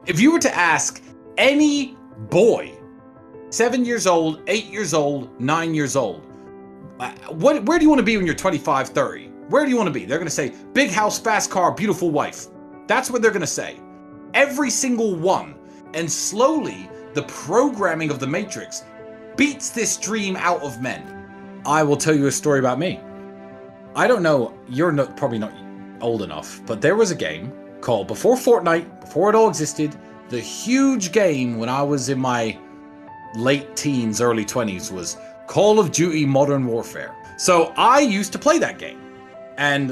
If you were to ask any boy, 7 years old, 8 years old, 9 years old, where do you want to be when you're 25, 30? Where do you want to be? They're going to say, big house, fast car, beautiful wife. That's what they're going to say. Every single one. And slowly, the programming of the Matrix beats this dream out of men. I will tell you a story about me. I don't know, you're probably not old enough, but there was a game called, before Fortnite, before it all existed, the huge game when I was in my late teens, early 20s was Call of Duty Modern Warfare. So I used to play that game. And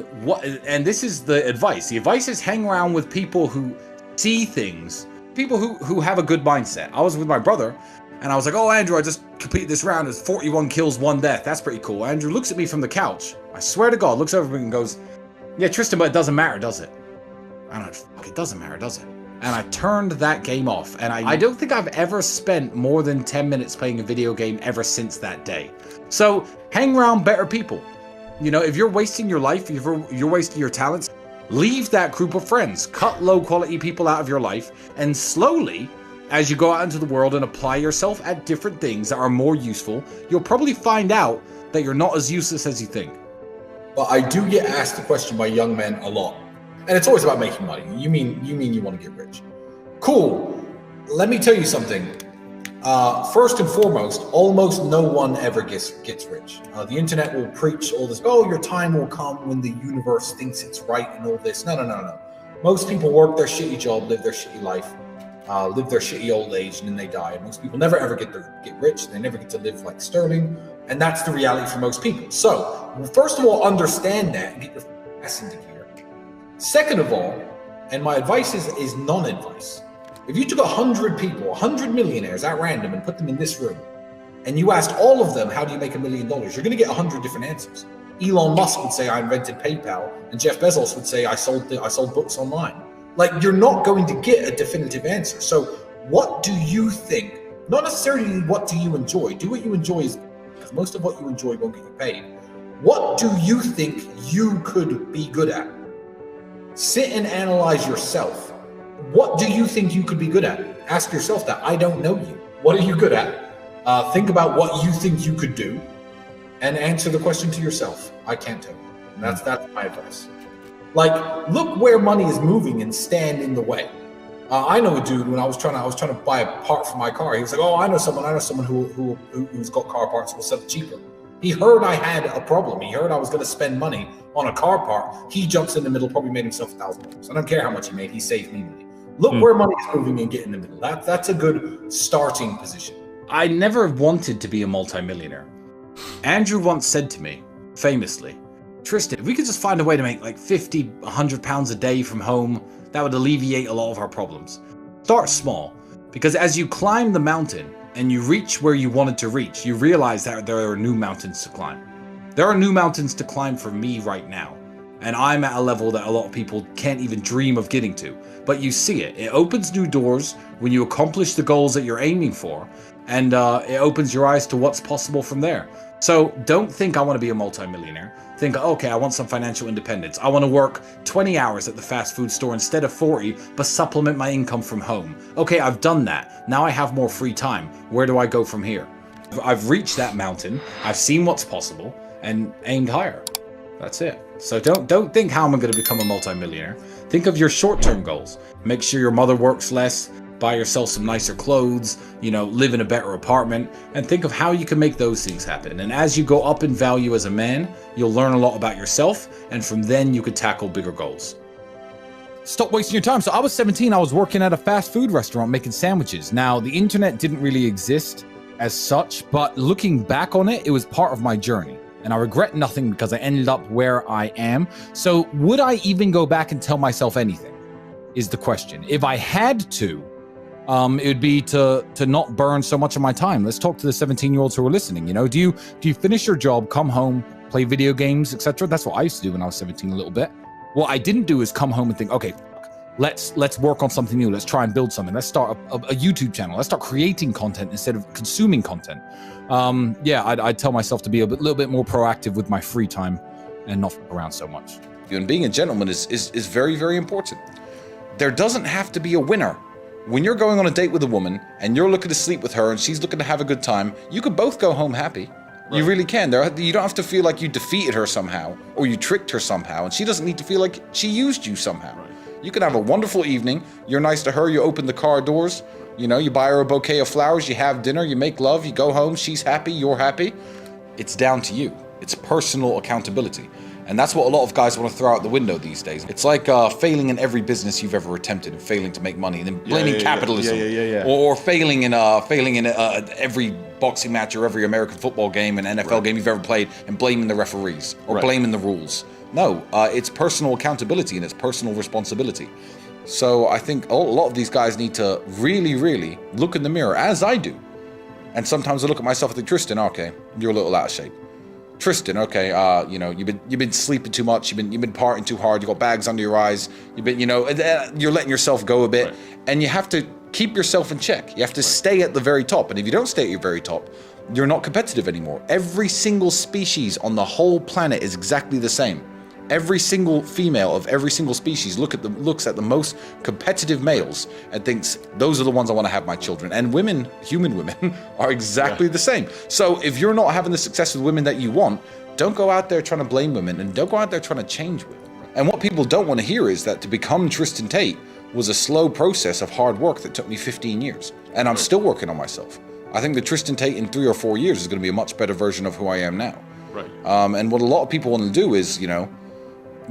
this is the advice. The advice is hang around with people who see things, people who have a good mindset. I was with my brother, and I was like, oh, Andrew, I just completed this round. It's 41 kills, 1 death. That's pretty cool. Andrew looks at me from the couch. I swear to God, looks over me and goes, yeah, Tristan, but it doesn't matter, does it? And I'm like, it doesn't matter, does it? And I turned that game off. And I don't think I've ever spent more than 10 minutes playing a video game ever since that day. So hang around better people. You know, if you're wasting your life, if you're wasting your talents, leave that group of friends. Cut low quality people out of your life. And slowly, as you go out into the world and apply yourself at different things that are more useful, you'll probably find out that you're not as useless as you think. Well, I do get asked the question by young men a lot. And it's always about making money. You mean you want to get rich. Cool. Let me tell you something. First and foremost, almost no one ever gets rich. The internet will preach all this, oh, your time will come when the universe thinks it's right and all this. No. Most people work their shitty job, live their shitty life, live their shitty old age, and then they die. And most people never ever get rich. They never get to live like Sterling. And that's the reality for most people. So, first of all, understand that and get your ass into gear. Second of all, and my advice is non-advice. If you took 100 people, 100 millionaires at random and put them in this room, and you asked all of them, how do you make $1 million? You're going to get 100 different answers. Elon Musk would say, I invented PayPal, and Jeff Bezos would say, I sold books online. Like, you're not going to get a definitive answer. So what do you think? Not necessarily what do you enjoy. Do what you enjoy, because most of what you enjoy won't get you paid. What do you think you could be good at? Sit and analyze yourself. What do you think you could be good at? Ask yourself that. I don't know you. What are you good at? Think about what you think you could do and answer the question to yourself. I can't tell you. And that's my advice. Like, look where money is moving and stand in the way. I know a dude, when I was trying to buy a part for my car, he was like, oh, I know someone who's got car parts, will sell it cheaper. He heard I had a problem. He heard I was going to spend money on a car part. He jumps in the middle, probably made himself $1,000. I don't care how much he made. He saved me money. Look where money is moving and get in the middle. That's a good starting position. I never wanted to be a multimillionaire. Andrew once said to me, famously, Tristan, if we could just find a way to make like 50, 100 pounds a day from home, that would alleviate a lot of our problems. Start small, because as you climb the mountain and you reach where you wanted to reach, you realize that there are new mountains to climb. There are new mountains to climb for me right now. And I'm at a level that a lot of people can't even dream of getting to. But you see it. It opens new doors when you accomplish the goals that you're aiming for. And it opens your eyes to what's possible from there. So don't think I want to be a multimillionaire. Think, okay, I want some financial independence. I want to work 20 hours at the fast food store instead of 40, but supplement my income from home. Okay, I've done that. Now I have more free time. Where do I go from here? I've reached that mountain. I've seen what's possible and aimed higher. That's it. So don't think how am I going to become a multimillionaire. Think of your short-term goals. Make sure your mother works less, buy yourself some nicer clothes, live in a better apartment, and think of how you can make those things happen. And as you go up in value as a man, you'll learn a lot about yourself, and from then you could tackle bigger goals. Stop wasting your time. So I was 17, I was working at a fast food restaurant making sandwiches. Now, the internet didn't really exist as such, but looking back on it, it was part of my journey. And I regret nothing because I ended up where I am. So would I even go back and tell myself anything is the question. If I had to, it would be to not burn so much of my time. Let's talk to the 17-year-olds who are listening. Do you finish your job, come home, play video games, etc.? That's what I used to do when I was 17 a little bit. What I didn't do is come home and think, okay, let's work on something new. Let's try and build something. Let's start a YouTube channel. Let's start creating content instead of consuming content. I'd tell myself to be a little bit more proactive with my free time and not around so much. And being a gentleman is very, very important. There doesn't have to be a winner when you're going on a date with a woman and you're looking to sleep with her and she's looking to have a good time, you could both go home happy. You really can. You don't have to feel like you defeated her somehow or you tricked her somehow, and she doesn't need to feel like she used you somehow. You can have a wonderful evening. You're nice to her. You open the car doors. You buy her a bouquet of flowers. You have dinner. You make love. You go home. She's happy. You're happy. It's down to you. It's personal accountability. And that's what a lot of guys want to throw out the window these days. It's like failing in every business you've ever attempted and failing to make money, and then blaming capitalism, or failing in every boxing match or every American football game and NFL game you've ever played, and blaming the referees or blaming the rules. No, it's personal accountability and it's personal responsibility. So I think a lot of these guys need to really, really look in the mirror, as I do. And sometimes I look at myself and think, Tristan, okay, you're a little out of shape. Tristan, okay, you've been sleeping too much, you've been partying too hard, you got bags under your eyes, you're letting yourself go a bit, and you have to keep yourself in check. You have to stay at the very top, and if you don't stay at your very top, you're not competitive anymore. Every single species on the whole planet is exactly the same. Every single female of every single species looks at the most competitive males and thinks, those are the ones I want to have my children. And women, human women, are exactly the same. So if you're not having the success with women that you want, don't go out there trying to blame women, and don't go out there trying to change women. And what people don't want to hear is that to become Tristan Tate was a slow process of hard work that took me 15 years. And I'm still working on myself. I think the Tristan Tate in 3 or 4 years is going to be a much better version of who I am now. And what a lot of people want to do is,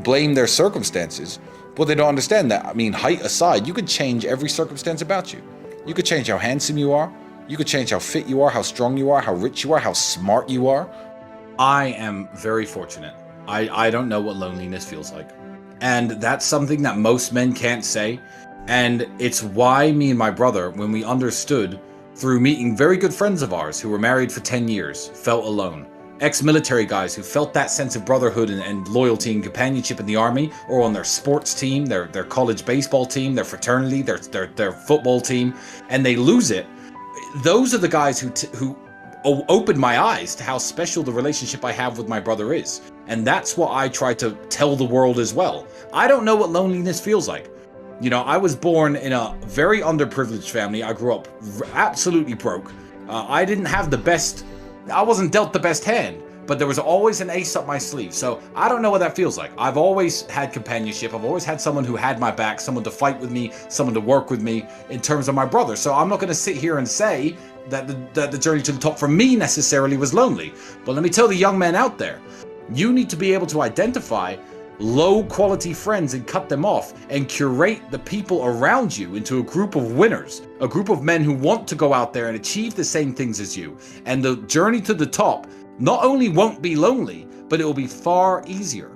blame their circumstances, but they don't understand that. I mean, height aside, you could change every circumstance about you. You could change how handsome you are. You could change how fit you are, how strong you are, how rich you are, how smart you are. I am very fortunate. I don't know what loneliness feels like. And that's something that most men can't say. And it's why me and my brother, when we understood through meeting very good friends of ours who were married for 10 years, felt alone. Ex-military guys who felt that sense of brotherhood and loyalty and companionship in the army, or on their sports team, their college baseball team, their fraternity, their football team, and they lose it. Those are the guys who opened my eyes to how special the relationship I have with my brother is. And that's what I try to tell the world as well. I don't know what loneliness feels like. I was born in a very underprivileged family. I grew up absolutely broke. I didn't have I wasn't dealt the best hand, but there was always an ace up my sleeve. So I don't know what that feels like. I've always had companionship. I've always had someone who had my back, someone to fight with me, someone to work with me in terms of my brother. So I'm not going to sit here and say that the journey to the top for me necessarily was lonely. But let me tell the young men out there, you need to be able to identify low quality friends and cut them off, and curate the people around you into a group of winners, a group of men who want to go out there and achieve the same things as you. And the journey to the top not only won't be lonely, but it will be far easier.